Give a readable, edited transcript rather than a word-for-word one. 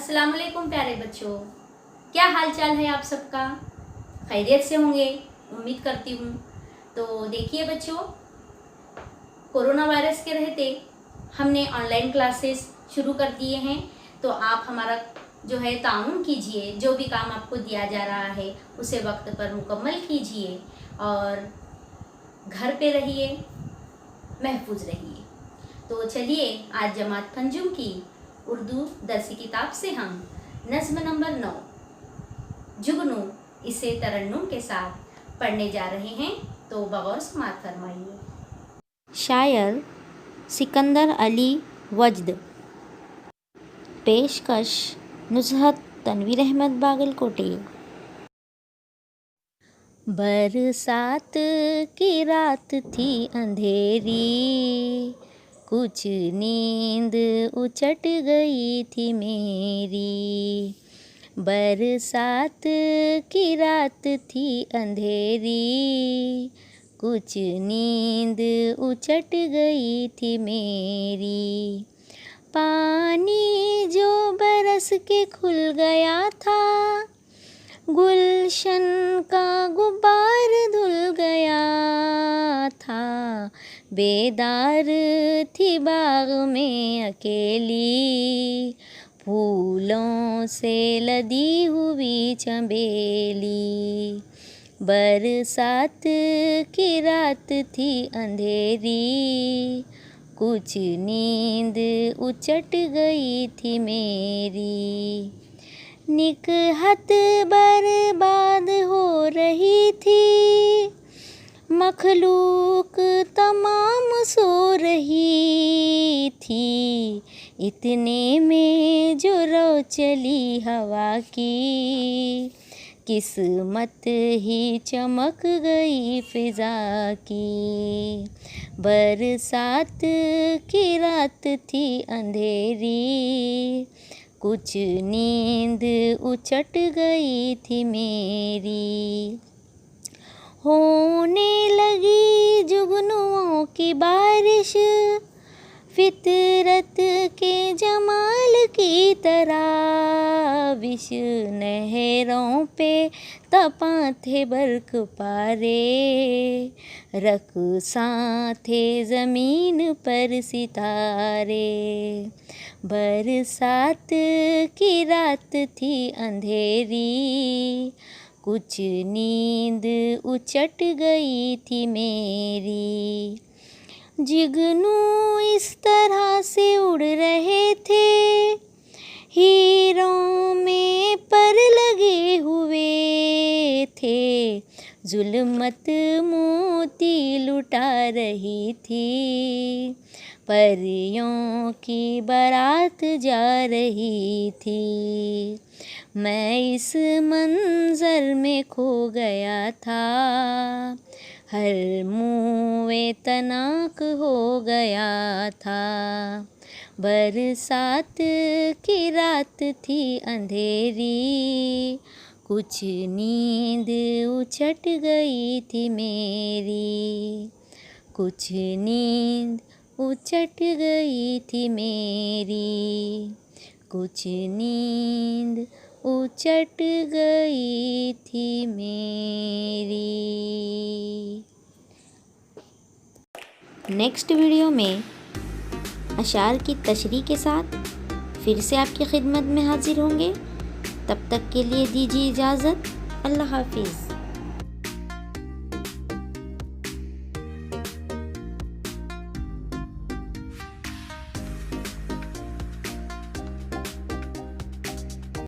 अस्सलाम वालेकुम प्यारे बच्चों, क्या हाल चाल है आप सबका। खैरियत से होंगे उम्मीद करती हूँ। तो देखिए बच्चों, कोरोना वायरस के रहते हमने ऑनलाइन क्लासेस शुरू कर दिए हैं। तो आप हमारा जो है ताउन कीजिए, जो भी काम आपको दिया जा रहा है उसे वक्त पर मुकम्मल कीजिए और घर पे रहिए, महफूज रहिए। तो चलिए आज जमात पंजुम की उर्दू दरसी किताब से हम नज़्म नंबर 9 जुगनू इसे तरन्नुम के साथ पढ़ने जा रहे हैं। तो बगौर समाअत फरमाइए। शायर सिकंदर अली वजद, पेशकश नुज़हत तनवीर अहमद बागलकोटी। बरसात की रात थी अंधेरी, कुछ नींद उचट गई थी मेरी। बरसात की रात थी अंधेरी, कुछ नींद उचट गई थी मेरी। पानी जो बरस के खुल गया था, गुलशन का गुब्बार धुल गया था। बेदार थी बाग में अकेली, फूलों से लदी हुई चंबेली। बरसात की रात थी अंधेरी, कुछ नींद उचट गई थी मेरी। निकहत बर्बाद हो रही थी, मखलूक तमाम सो रही थी। इतने में जो रो चली हवा की, किस्मत ही चमक गई फिजा की। बरसात की रात थी अंधेरी, कुछ नींद उचट गई थी मेरी। होने लगी जुगनुओं की बारिश, फितरत के जमाल की तरह। विश नहरों पे तपां थे बर्क पारे, रक़्सां थे ज़मीन पर सितारे। बरसात की रात थी अंधेरी, कुछ नींद उचट गई थी मेरी। जुगनू इस तरह से उड़ रहे थे, हीरों में पर लगे हुए थे। जुल्मत मोती लुटा रही थी, परियों की बारात जा रही थी। मैं इस मंज़र में खो गया था, हर मुँवे तनाक हो गया था। बरसात की रात थी अंधेरी, कुछ नींद उचट गई थी मेरी। कुछ नींद उचट गई थी मेरी, कुछ नींद उचट गई थी मेरी। नेक्स्ट वीडियो में अशार की तशरीह के साथ फिर से आपकी खिदमत में हाजिर होंगे। तब तक के लिए दीजिए इजाज़त। अल्लाह हाफिज़।